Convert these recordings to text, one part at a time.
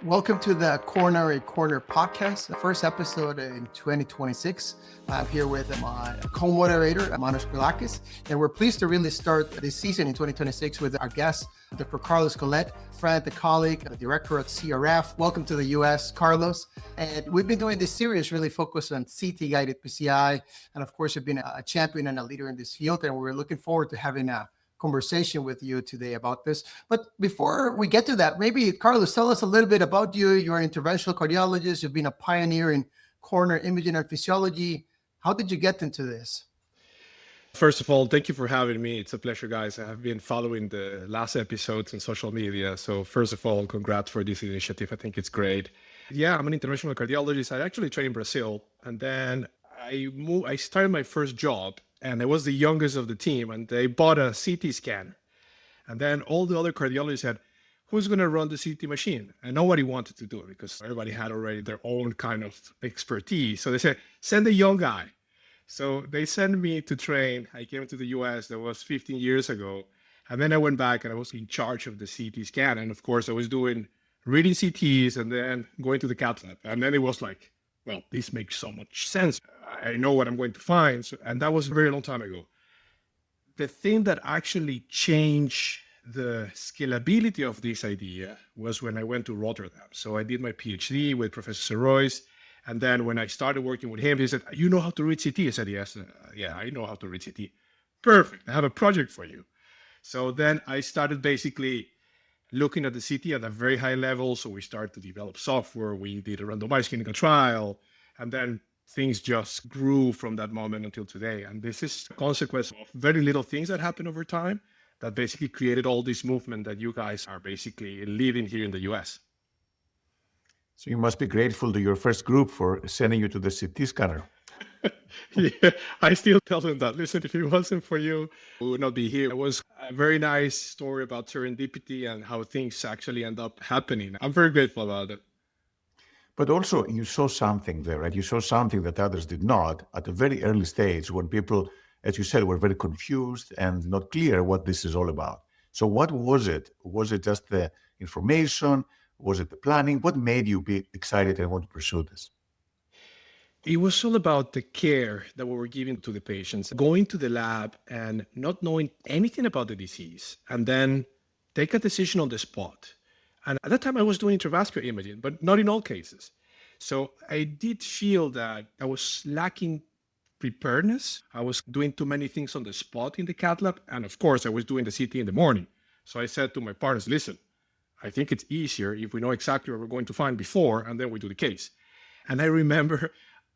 Welcome to the Coronary Corner Podcast, the first episode in 2026. I'm here with my co-moderator, Emmanouil Brilakis, and we're pleased to really start this season in 2026 with our guest, Dr. Carlos Collet, friend, a colleague, the director at CRF. Welcome to the US, Carlos. And we've been doing this series really focused on CT-guided PCI. And of course, you've been a champion and a leader in this field, and we're looking forward to having a conversation with you today about this. But before we get to that, maybe Carlos, tell us a little bit about you. You're an interventional cardiologist. You've been a pioneer in coronary imaging and physiology. How did you get into this? First of all, thank you for having me. It's a pleasure, guys. I have been following the last episodes in social media. So first of all, congrats for this initiative. I think it's great. Yeah, I'm an interventional cardiologist. I actually trained in Brazil. And then I started my first job, and I was the youngest of the team, and they bought a CT scanner. And then all the other cardiologists said, who's going to run the CT machine? And nobody wanted to do it because everybody had already their own kind of expertise. So they said, send a young guy. So they sent me to train. I came to the US, that was 15 years ago. And then I went back and I was in charge of the CT scan. And of course, I was reading CTs and then going to the cath lab. And then it was like, well, this makes so much sense. I know what I'm going to find. And that was a very long time ago. The thing that actually changed the scalability of this idea was when I went to Rotterdam. So I did my PhD with Professor Royce. And then when I started working with him, he said, you know how to read CT? I said, yes. Yeah, I know how to read CT. Perfect. I have a project for you. So then I started basically looking at the CT at a very high level. So we started to develop software. We did a randomized clinical trial. And then things just grew from that moment until today. And this is a consequence of very little things that happen over time that basically created all this movement that you guys are basically leading here in the US. So you must be grateful to your first group for sending you to the CT scanner. Yeah, I still tell them that. Listen, if it wasn't for you, we would not be here. It was a very nice story about serendipity and how things actually end up happening. I'm very grateful about it. But also you saw something there, right? You saw something that others did not at a very early stage when people, as you said, were very confused and not clear what this is all about. So what was it? Was it just the information? Was it the planning? What made you be excited and want to pursue this? It was all about the care that we were giving to the patients, going to the lab and not knowing anything about the disease, and then take a decision on the spot. And at that time, I was doing intravascular imaging, but not in all cases. So I did feel that I was lacking preparedness. I was doing too many things on the spot in the cath lab. And of course, I was doing the CT in the morning. So I said to my partners, listen, I think it's easier if we know exactly what we're going to find before, and then we do the case. And I remember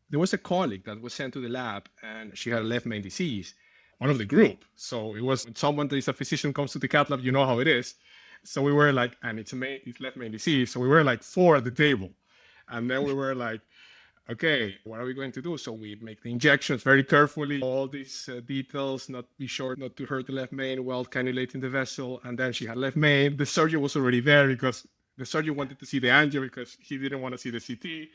there was a colleague that was sent to the lab, and she had a left main disease, one of the group. So it was when someone that is a physician comes to the cath lab, you know how it is. So we were like, and it's left main disease. So we were like 4 at the table. And then we were like, okay, what are we going to do? So we make the injections very carefully, all these details, not be sure not to hurt the left main while cannulating the vessel. And then she had left main. The surgeon was already there because the surgeon wanted to see the angio because he didn't want to see the CT.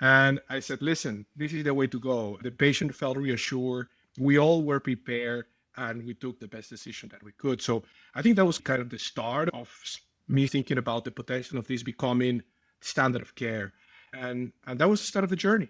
And I said, listen, this is the way to go. The patient felt reassured. We all were prepared, and we took the best decision that we could. So I think that was kind of the start of me thinking about the potential of this becoming standard of care. And that was the start of the journey.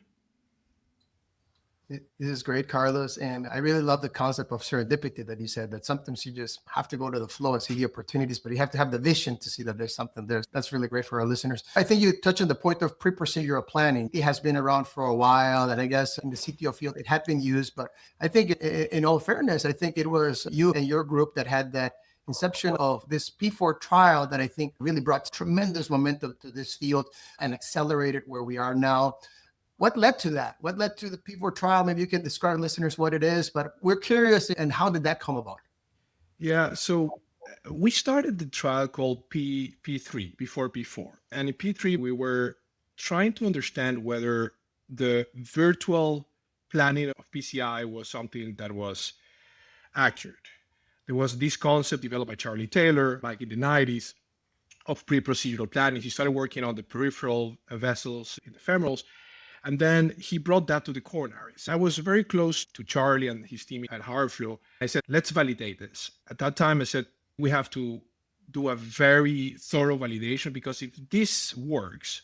This is great, Carlos. And I really love the concept of serendipity that you said, that sometimes you just have to go to the flow and see the opportunities, but you have to have the vision to see that there's something there. That's really great for our listeners. I think you touched on the point of pre-procedural planning. It has been around for a while, and I guess in the CTO field, it had been used. But I think in all fairness, I think it was you and your group that had that inception of this P4 trial that I think really brought tremendous momentum to this field and accelerated where we are now. What led to that? What led to the P4 trial? Maybe you can describe to listeners what it is, but we're curious, and how did that come about? Yeah, so we started the trial called P3, before P4. And in P3, we were trying to understand whether the virtual planning of PCI was something that was accurate. There was this concept developed by Charlie Taylor back in the 90s of pre-procedural planning. He started working on the peripheral vessels in the femorals, and then he brought that to the coronaries. I was very close to Charlie and his team at Harflow. I said, let's validate this. At that time, I said, we have to do a very thorough validation, because if this works,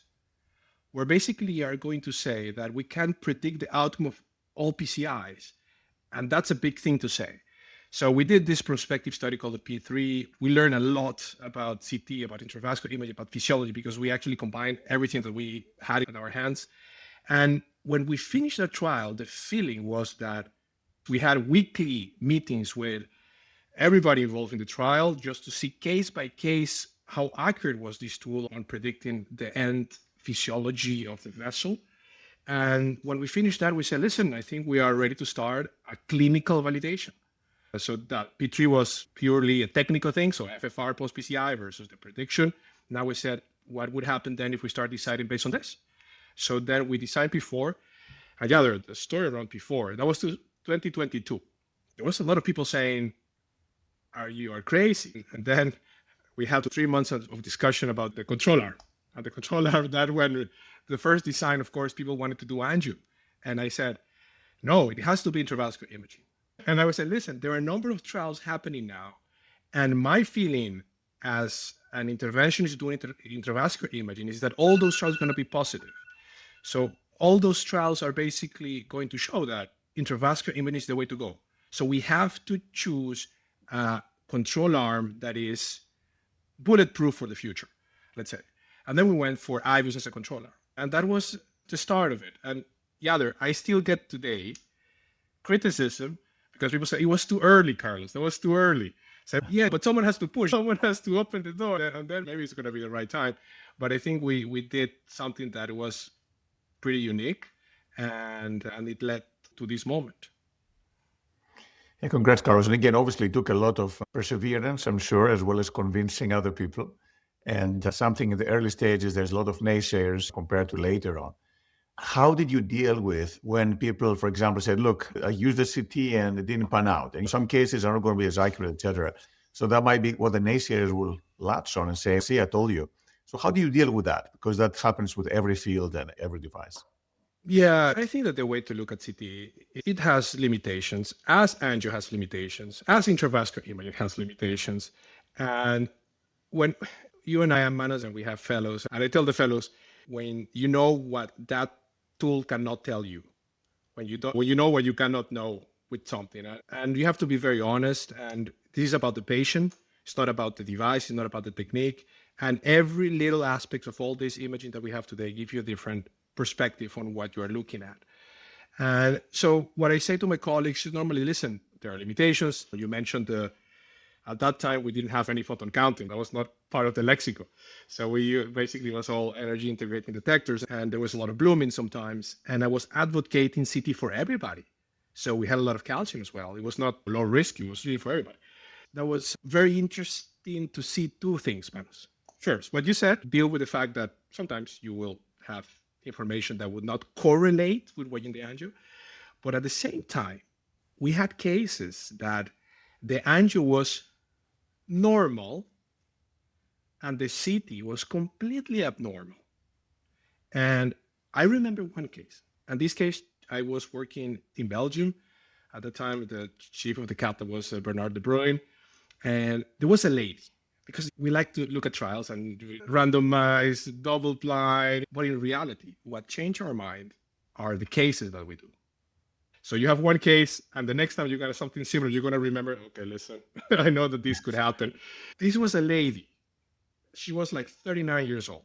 we're basically are going to say that we can predict the outcome of all PCIs. And that's a big thing to say. So we did this prospective study called the P3. We learned a lot about CT, about intravascular imaging, about physiology, because we actually combined everything that we had in our hands. And when we finished that trial, the feeling was that we had weekly meetings with everybody involved in the trial just to see case by case how accurate was this tool on predicting the end physiology of the vessel. And when we finished that, we said, listen, I think we are ready to start a clinical validation. So that P3 was purely a technical thing, so FFR post-PCI versus the prediction. Now we said, what would happen then if we start deciding based on this? So then we designed P4. And Yader, the story around P4, that was 2022. There was a lot of people saying, you are crazy. And then we had 3 months of discussion about the control arm. And the control arm, that when the first design, of course, people wanted to do angio. And I said, no, it has to be intravascular imaging. And I would say, listen, there are a number of trials happening now. And my feeling as an interventionist doing intravascular imaging is that all those trials are going to be positive. So all those trials are basically going to show that intravascular imaging is the way to go. So we have to choose a control arm that is bulletproof for the future, let's say. And then we went for IVUS as a control arm. And that was the start of it. And Yader, I still get today criticism because people say, it was too early, Carlos. That was too early. So, yeah, but someone has to push. Someone has to open the door. And then maybe it's going to be the right time. But I think we did something that was pretty unique. And it led to this moment. Yeah, congrats, Carlos. And again, obviously, it took a lot of perseverance, I'm sure, as well as convincing other people. And something in the early stages, there's a lot of naysayers compared to later on. How did you deal with when people, for example, said, look, I used the CT and it didn't pan out. In some cases, are not going to be as accurate, et cetera. So that might be what the naysayers will latch on and say, see, I told you. So how do you deal with that? Because that happens with every field and every device. Yeah, I think that the way to look at CT, it has limitations, as angio has limitations, as intravascular imaging has limitations. And when you and I are managers and we have fellows, and I tell the fellows, when you know what that tool cannot tell you, when you know what you cannot know with something, and you have to be very honest. And this is about the patient. It's not about the device. It's not about the technique. And every little aspect of all this imaging that we have today give you a different perspective on what you are looking at. And so what I say to my colleagues is normally, listen, there are limitations. You mentioned at that time, we didn't have any photon counting. That was not part of the lexicon. So we basically was all energy integrating detectors, and there was a lot of blooming sometimes. And I was advocating CT for everybody. So we had a lot of calcium as well. It was not low risk. It was really for everybody. That was very interesting to see two things, Manos. First, what you said, deal with the fact that sometimes you will have information that would not correlate with what in the angio. But at the same time, we had cases that the angio was normal and the CT was completely abnormal. And I remember one case. And this case, I was working in Belgium. At the time, the chief of the CATA was Bernard de Bruyne. And there was a lady, because we like to look at trials and randomize, double blind. But in reality, what changed our mind are the cases that we do. So you have one case, and the next time you got something similar, you're going to remember, okay, listen, I know that this could happen. This was a lady. She was like 39 years old.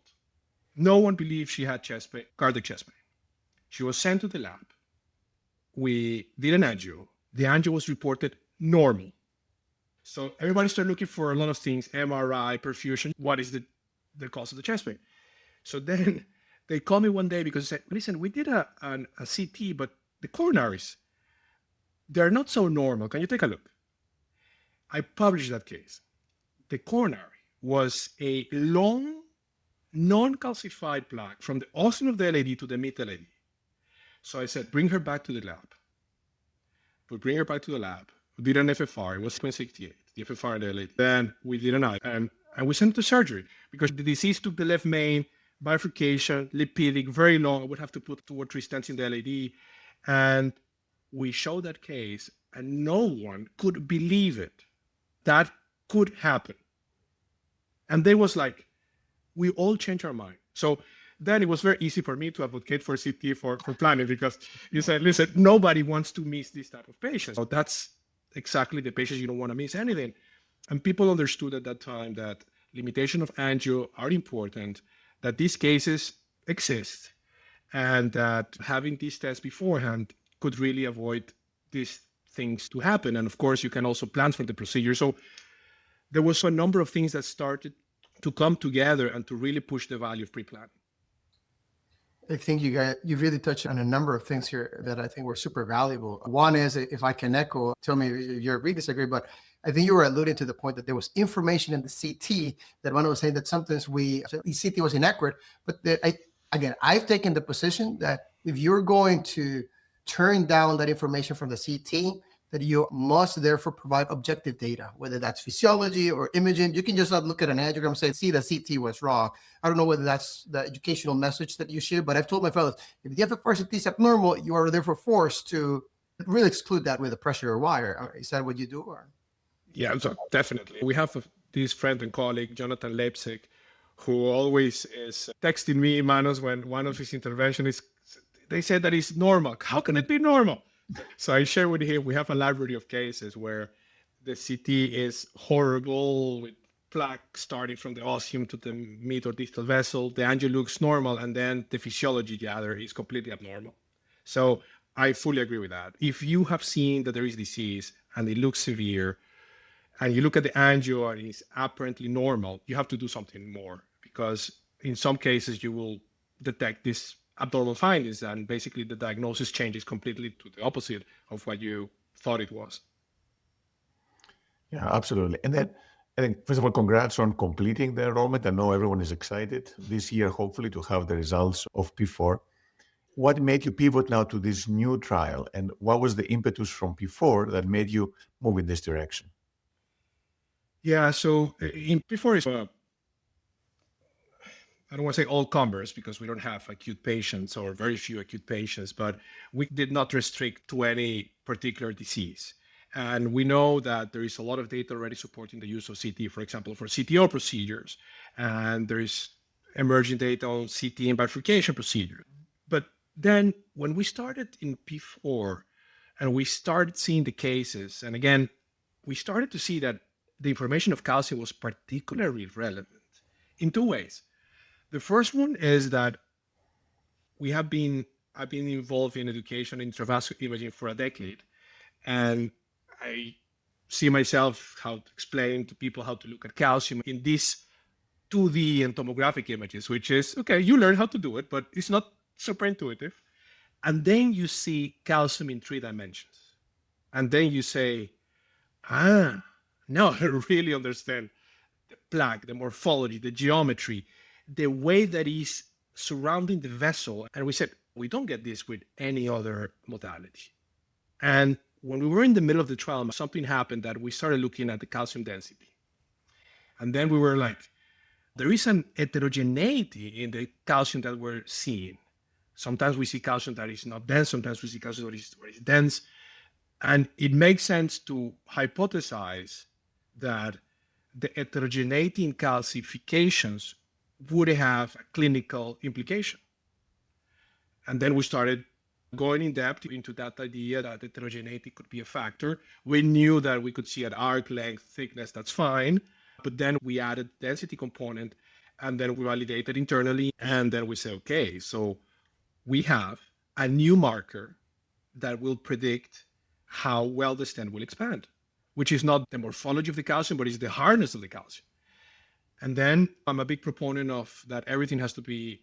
No one believed she had chest pain, cardiac chest pain. She was sent to the lab. We did an angio. The angio was reported normal. So everybody started looking for a lot of things, MRI, perfusion. What is the cause of the chest pain? So then they called me one day because they said, listen, we did a CT, but the coronaries, they're not so normal. Can you take a look? I published that case. The coronary was a long, non-calcified plaque from the ostium of the LAD to the mid-LAD. So I said, bring her back to the lab. We bring her back to the lab. We did an FFR. It was 0.68, the FFR and the LAD. Then we did an eye, and we sent her to surgery because the disease took the left main, bifurcation, lipidic, very long. I would have to put 2 or 3 stents in the LAD. And we showed that case, and no one could believe it. That could happen. And they was like, we all changed our mind. So then it was very easy for me to advocate for CT for planning, because you said, listen, nobody wants to miss this type of patients. So that's exactly the patients you don't want to miss anything. And people understood at that time that limitation of angio are important, that these cases exist, and that having these tests beforehand could really avoid these things to happen. And of course, you can also plan for the procedure. So there was a number of things that started to come together and to really push the value of pre-planning. I think you really touched on a number of things here that I think were super valuable. One is, if I can echo, tell me if you agree, disagree, but I think you were alluding to the point that there was information in the CT that one was saying that sometimes the CT was inaccurate. But I've taken the position that if you're going to turn down that information from the CT, that you must therefore provide objective data, whether that's physiology or imaging. You can just not look at an angiogram and say, see, the CT was wrong. I don't know whether that's the educational message that you share, but I've told my fellows, if the FFR CT is abnormal, you are therefore forced to really exclude that with a pressure or wire. Is that what you do? Or? Yeah, so definitely. We have this friend and colleague, Jonathan Leipzig, who always is texting me, Manos, when one of his interventions, they said that it's normal. How can it be normal? So I share with him, we have a library of cases where the CT is horrible, with plaque starting from the ostium to the mid or distal vessel. The angio looks normal, and then the physiology Yader is completely abnormal. So I fully agree with that. If you have seen that there is disease and it looks severe, and you look at the angio and it's apparently normal, you have to do something more, because in some cases you will detect this abnormal findings, and basically the diagnosis changes completely to the opposite of what you thought it was. Yeah, absolutely. And then I think, first of all, congrats on completing the enrollment. I know everyone is excited this year, hopefully, to have the results of P4. What made you pivot now to this new trial? And what was the impetus from P4 that made you move in this direction? Yeah, so in P4 is I don't want to say all comers, because we don't have acute patients or very few acute patients, but we did not restrict to any particular disease. And we know that there is a lot of data already supporting the use of CT, for example, for CTO procedures. And there is emerging data on CT and bifurcation procedures. But then when we started in P4 and we started seeing the cases, and again, we started to see that the information of calcium was particularly relevant in two ways. The first one is that I've been involved in education in intravascular imaging for a decade, and I see myself how to explain to people how to look at calcium in these 2D and tomographic images, which is, okay, you learn how to do it, but it's not super intuitive. And then you see calcium in 3 dimensions. And then you say, now I really understand the plaque, the morphology, the geometry, the way that is surrounding the vessel. And we said, we don't get this with any other modality. And when we were in the middle of the trial, something happened that we started looking at the calcium density. And then we were like, there is an heterogeneity in the calcium that we're seeing. Sometimes we see calcium that is not dense, sometimes we see calcium that is dense. And it makes sense to hypothesize that the heterogeneity in calcifications would have a clinical implication. And then we started going in depth into that idea that heterogeneity could be a factor. We knew that we could see at arc length, thickness, that's fine. But then we added density component, and then we validated internally. And then we say, okay, so we have a new marker that will predict how well the stent will expand, which is not the morphology of the calcium, but is the hardness of the calcium. And then I'm a big proponent of that everything has to be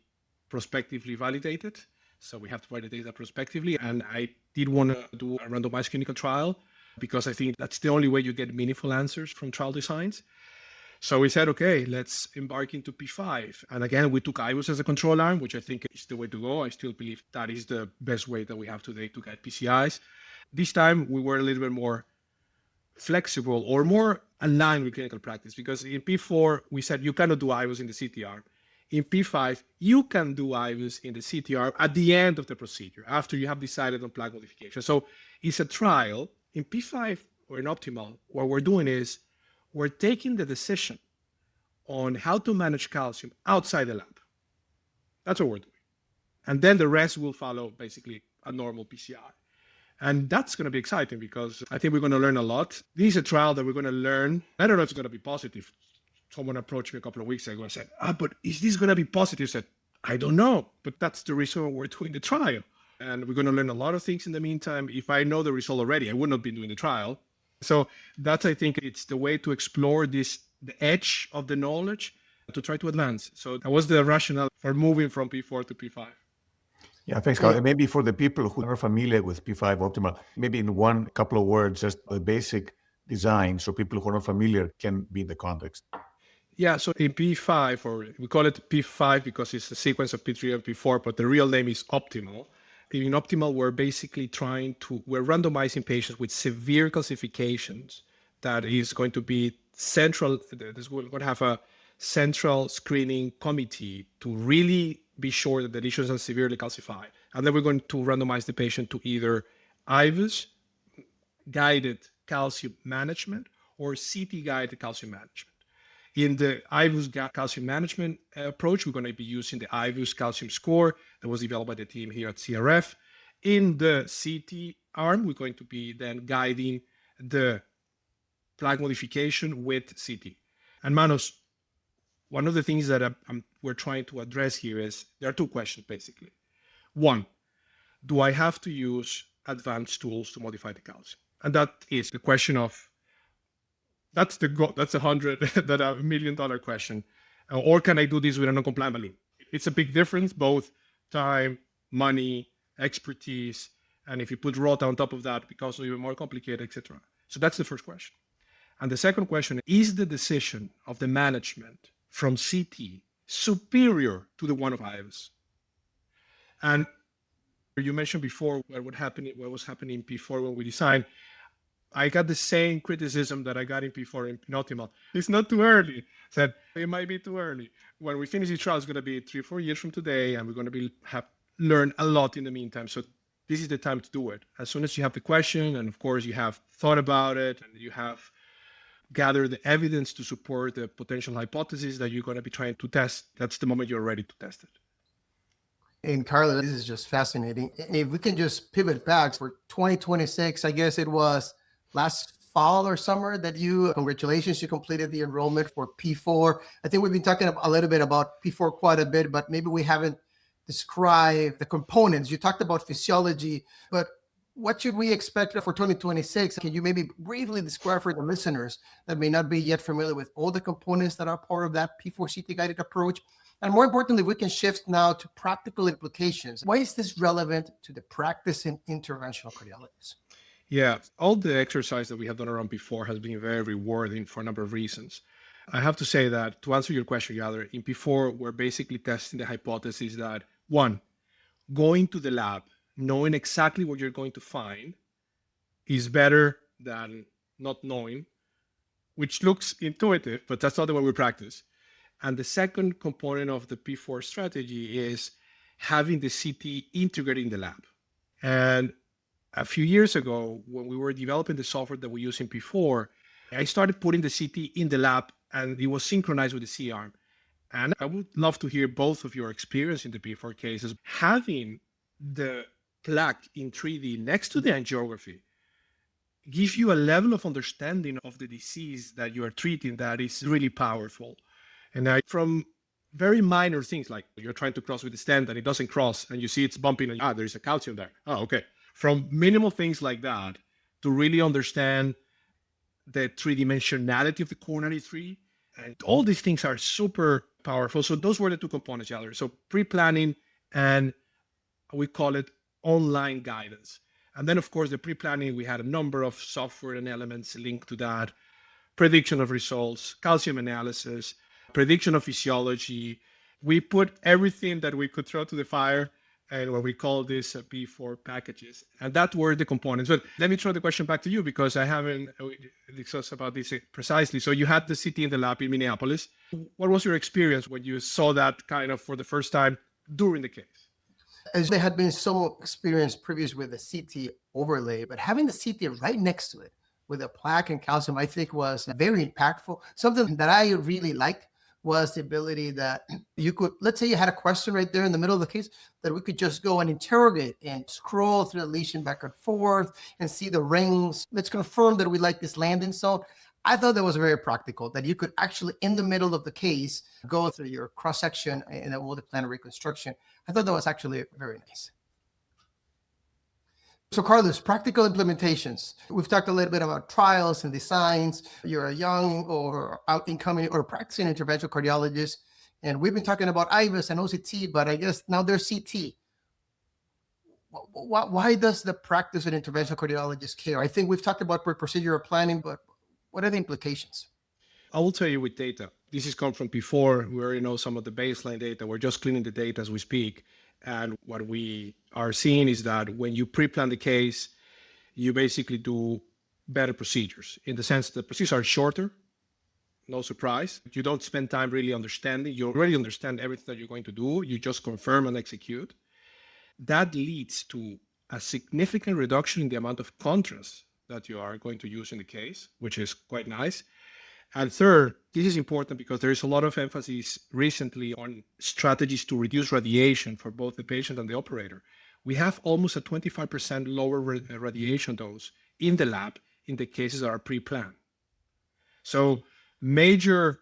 prospectively validated. So we have to validate that prospectively. And I did want to do a randomized clinical trial, because I think that's the only way you get meaningful answers from trial designs. So we said, okay, let's embark into P5. And again, we took IVUS as a control arm, which I think is the way to go. I still believe that is the best way that we have today to get PCIs. This time, we were a little bit more flexible or more aligned with clinical practice, because in P4, we said you cannot do IVUS in the CT arm. In P5, you can do IVUS in the CT arm at the end of the procedure, after you have decided on plaque modification. So it's a trial. In P5 or in Optimal, what we're doing is we're taking the decision on how to manage calcium outside the lab. That's what we're doing. And then the rest will follow basically a normal PCI. And that's going to be exciting because I think we're going to learn a lot. This is a trial that we're going to learn. I don't know if it's going to be positive. Someone approached me a couple of weeks ago and said, but is this going to be positive? I said, I don't know, but that's the reason we're doing the trial. And we're going to learn a lot of things in the meantime. If I know the result already, I would not be doing the trial. So that's, I think, it's the way to explore the edge of the knowledge to try to advance. So that was the rationale for moving from P4 to P5. Yeah, thanks, Carl. Maybe for the people who are familiar with P5 optimal, maybe in one couple of words, just the basic design so people who are not familiar can be in the context. Yeah, so in P5, or we call it P5 because it's a sequence of P3 and P4, but the real name is optimal. In optimal, we're randomizing patients with severe calcifications that is going to be central. We're going to have a central screening committee to really be sure that the lesions are severely calcified. And then we're going to randomize the patient to either IVUS guided calcium management or CT-guided calcium management. In the IVUS calcium management approach, we're going to be using the IVUS calcium score that was developed by the team here at CRF. In the CT arm, we're going to be then guiding the plaque modification with CT. And Manos, one of the things that we're trying to address here is there are two questions, basically. One, do I have to use advanced tools to modify the calcium? And that is the question of, that's a $100 million question. Or can I do this with a non-compliant balloon? It's a big difference, both time, money, expertise, and if you put ROTA on top of that, it becomes even more complicated, etc. So that's the first question. And the second question is the decision of the management from CT superior to the one of IVUS? And you mentioned before what was happening before when we designed. I got the same criticism that I got in P4 in optimal. It's not too early. Said it might be too early. When we finish the trial, it's going to be 3 or 4 years from today, and we're going to have learned a lot in the meantime. So this is the time to do it. As soon as you have the question, and of course you have thought about it, and you have gathered the evidence to support the potential hypothesis that you're going to be trying to test, that's the moment you're ready to test it. And Carla, this is just fascinating. And if we can just pivot back for 2026, I guess it was last fall or summer that congratulations, you completed the enrollment for P4. I think we've been talking a little bit about P4 quite a bit, but maybe we haven't described the components. You talked about physiology, but what should we expect for 2026? Can you maybe briefly describe for the listeners that may not be yet familiar with all the components that are part of that P4 CT-guided approach? And more importantly, we can shift now to practical implications. Why is this relevant to the practice in interventional cardiology? Yeah, all the exercise that we have done around P4 has been very rewarding for a number of reasons. I have to say that to answer your question, Yader, in P4, we're basically testing the hypothesis that, one, going to the lab, knowing exactly what you're going to find is better than not knowing, which looks intuitive, but that's not the way we practice. And the second component of the P4 strategy is having the CT integrated in the lab. And a few years ago, when we were developing the software that we use in P4, I started putting the CT in the lab and it was synchronized with the C-arm. And I would love to hear both of your experience in the P4 cases. Having the plaque in 3D next to the angiography gives you a level of understanding of the disease that you are treating that is really powerful. And from very minor things like you're trying to cross with the stent and it doesn't cross and you see it's bumping and there's a calcium there. Oh, okay. From minimal things like that to really understand the three-dimensionality of the coronary tree. And all these things are super powerful. So those were the two components, Yader. So pre-planning and we call it online guidance. And then, of course, the pre-planning, we had a number of software and elements linked to that. Prediction of results, calcium analysis, prediction of physiology. We put everything that we could throw to the fire and what we call this P4 packages. And that were the components. But let me throw the question back to you because I haven't discussed about this precisely. So you had the CT in the lab in Minneapolis. What was your experience when you saw that kind of for the first time during the case? As there had been some experience previous with the CT overlay, but having the CT right next to it with a plaque and calcium, I think was very impactful. Something that I really liked was the ability that you could, let's say you had a question right there in the middle of the case, that we could just go and interrogate and scroll through the lesion back and forth and see the rings. Let's confirm that we like this landing zone. I thought that was very practical, that you could actually, in the middle of the case, go through your cross-section in a multi-planar reconstruction. I thought that was actually very nice. So Carlos, practical implementations. We've talked a little bit about trials and designs. You're a young or out-incoming or practicing interventional cardiologist, and we've been talking about IVUS and OCT, but I guess now there's CT. Why does the practice of interventional cardiologist care? I think we've talked about pre-procedural planning, but what are the implications? I will tell you with data. This has come from before. We already know some of the baseline data. We're just cleaning the data as we speak. And what we are seeing is that when you pre-plan the case, you basically do better procedures in the sense that procedures are shorter, no surprise. You don't spend time really understanding. You already understand everything that you're going to do. You just confirm and execute. That leads to a significant reduction in the amount of contrast that you are going to use in the case, which is quite nice. And third, this is important because there is a lot of emphasis recently on strategies to reduce radiation for both the patient and the operator. We have almost a 25% lower radiation dose in the lab in the cases that are pre-planned. So major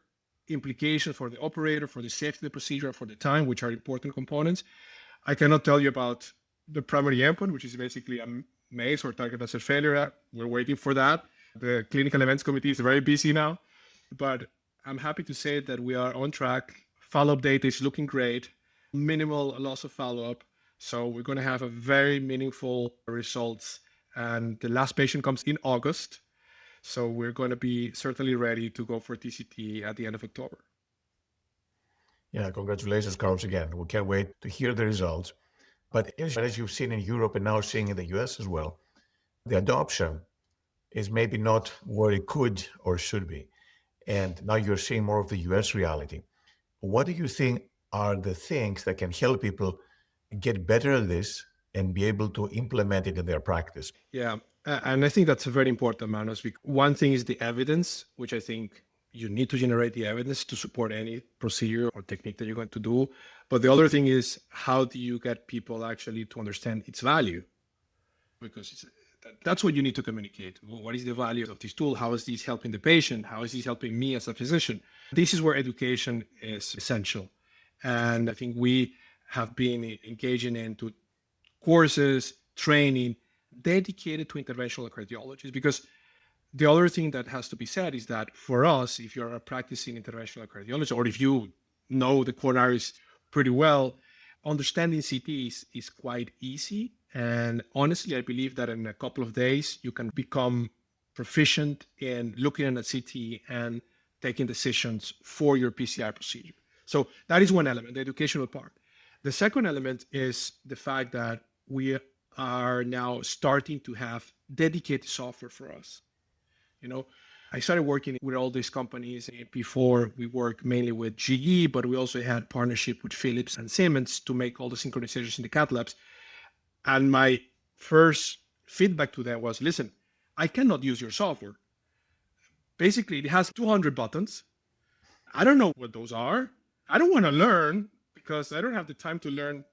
implications for the operator, for the safety of the procedure, for the time, which are important components. I cannot tell you about the primary endpoint, which is basically a MACE or target asset failure. We're waiting for that. The clinical events committee is very busy now. But I'm happy to say that we are on track. Follow-up data is looking great. Minimal loss of follow-up. So we're going to have a very meaningful results. And the last patient comes in August. So we're going to be certainly ready to go for TCT at the end of October. Yeah, congratulations, Carlos, again. We can't wait to hear the results. But as you've seen in Europe and now seeing in the US as well, the adoption is maybe not where it could or should be. And now you're seeing more of the US reality. What do you think are the things that can help people get better at this and be able to implement it in their practice? Yeah, and I think that's very important, Manos. One thing is the evidence, which I think you need to generate the evidence to support any procedure or technique that you're going to do. But the other thing is, how do you get people actually to understand its value? Because that's what you need to communicate. What is the value of this tool? How is this helping the patient? How is this helping me as a physician? This is where education is essential. And I think we have been engaging into courses, training, dedicated to interventional cardiologists. Because the other thing that has to be said is that for us, if you're a practicing interventional cardiologist, or if you know the coronaries pretty well, understanding CTs is quite easy. And honestly, I believe that in a couple of days, you can become proficient in looking at a CT and taking decisions for your PCI procedure. So that is one element, the educational part. The second element is the fact that we are now starting to have dedicated software for us. I started working with all these companies. Before, we worked mainly with GE, but we also had partnership with Philips and Siemens to make all the synchronizations in the cath labs. And my first feedback to them was, listen, I cannot use your software. Basically, it has 200 buttons. I don't know what those are. I don't want to learn because I don't have the time to learn.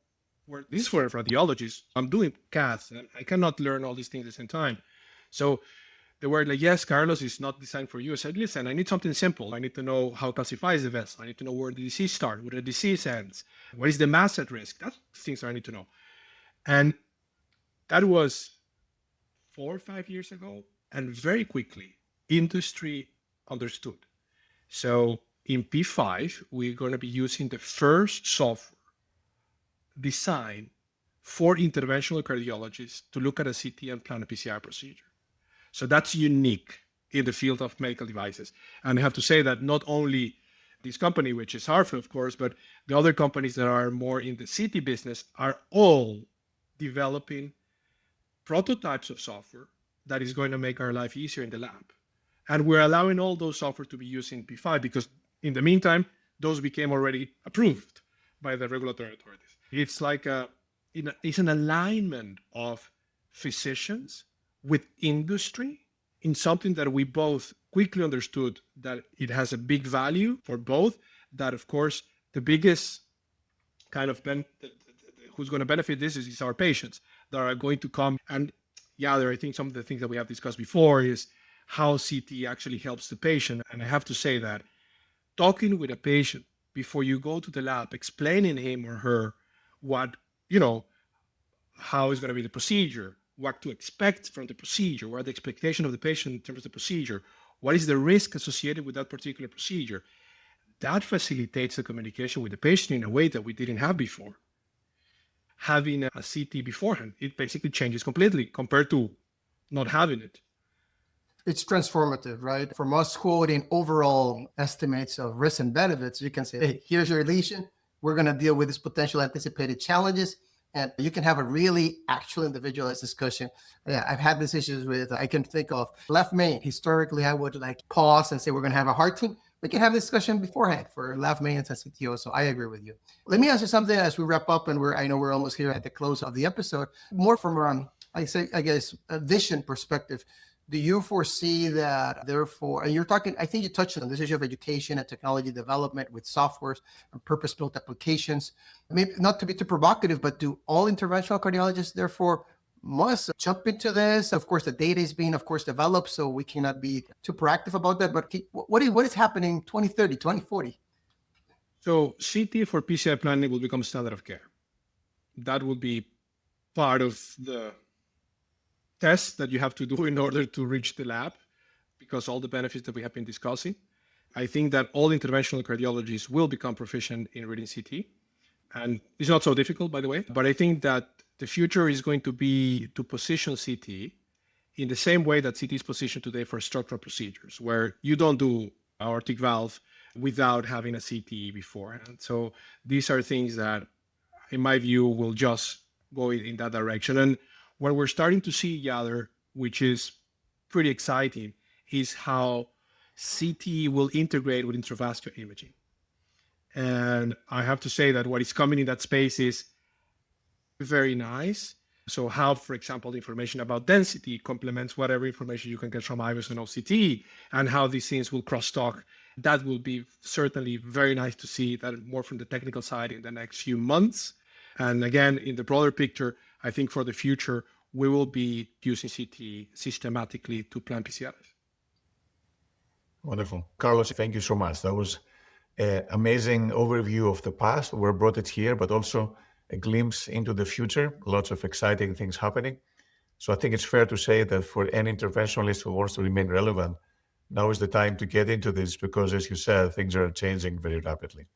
This is for radiologists. I'm doing caths and I cannot learn all these things at the same time. So they were like, yes, Carlos, it's not designed for you. I said, listen, I need something simple. I need to know how calcifies the vessel. I need to know where the disease starts, where the disease ends. What is the mass at risk? That's things I need to know. And that was 4 or 5 years ago. And very quickly, industry understood. So in P5, we're going to be using the first software designed for interventional cardiologists to look at a CT and plan a PCI procedure. So that's unique in the field of medical devices. And I have to say that not only this company, which is Hartford, of course, but the other companies that are more in the CT business are all developing prototypes of software that is going to make our life easier in the lab. And we're allowing all those software to be used in P5 because in the meantime, those became already approved by the regulatory authorities. It's like it's an alignment of physicians with industry in something that we both quickly understood that it has a big value for both, that of course the biggest kind of who's going to benefit this is our patients that are going to come. And I think some of the things that we have discussed before is how CT actually helps the patient. And I have to say that talking with a patient before you go to the lab, explaining him or her what, how is going to be the procedure, what to expect from the procedure, what are the expectation of the patient in terms of the procedure, what is the risk associated with that particular procedure, that facilitates the communication with the patient in a way that we didn't have before. Having a CT beforehand, it basically changes completely compared to not having it. It's transformative, right? From us quoting overall estimates of risks and benefits, you can say, hey, here's your lesion. We're going to deal with these potential anticipated challenges. And you can have a really actual individualized discussion. Yeah, I've had these issues with, I can think of left main. Historically, I would pause and say, we're going to have a heart team. We can have this discussion beforehand for left main and CTO. So I agree with you. Let me ask you something as we wrap up, and I know we're almost here at the close of the episode, more from, a vision perspective. Do you foresee that, therefore, and you're talking, I think you touched on this issue of education and technology development with softwares and purpose-built applications. Maybe not to be too provocative, but do all interventional cardiologists, therefore, must jump into this? Of course, the data is being, developed, so we cannot be too proactive about that. But what is happening 2030, 2040? So CT for PCI planning will become standard of care. That will be part of the tests that you have to do in order to reach the lab, because all the benefits that we have been discussing. I think that all interventional cardiologists will become proficient in reading CT. And it's not so difficult, by the way. But I think that the future is going to be to position CT in the same way that CT is positioned today for structural procedures, where you don't do aortic valve without having a CT beforehand. So these are things that, in my view, will just go in that direction. And what we're starting to see, Yader, which is pretty exciting, is how CT will integrate with intravascular imaging. And I have to say that what is coming in that space is very nice. So how, for example, the information about density complements whatever information you can get from IVUS and OCT, and how these things will crosstalk. That will be certainly very nice to see that more from the technical side in the next few months. And again, in the broader picture, I think for the future, we will be using CT systematically to plan PCIs. Wonderful. Carlos, thank you so much. That was an amazing overview of the past, where brought it here, but also a glimpse into the future. Lots of exciting things happening. So I think it's fair to say that for any interventionalist who wants to remain relevant, now is the time to get into this, because as you said, things are changing very rapidly.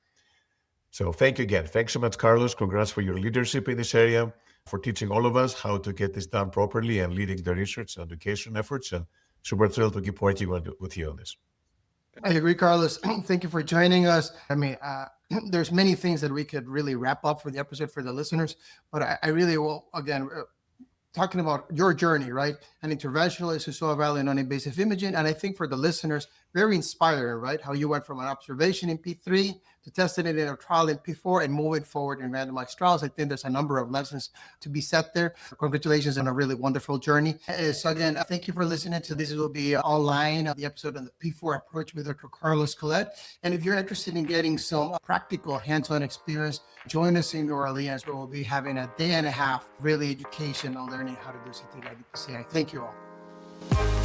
So thank you again. Thanks so much, Carlos. Congrats for your leadership in this area, for teaching all of us how to get this done properly and leading the research and education efforts. And super thrilled to keep working with you on this. I agree, Carlos. Thank you for joining us. There's many things that we could really wrap up for the episode for the listeners, but I really will, again, talking about your journey, right? An interventionalist who saw value in non-invasive imaging. And I think for the listeners, very inspiring, right? How you went from an observation in P3 to testing it in a trial in P4 and moving forward in randomized trials. I think there's a number of lessons to be set there. Congratulations on a really wonderful journey. So again, thank you for listening to this. It will be online, the episode on the P4 approach with Dr. Carlos Collet. And if you're interested in getting some practical hands-on experience, join us in New Orleans, where we'll be having a day and a half, really education on learning how to do CT-guided PCI. Thank you all.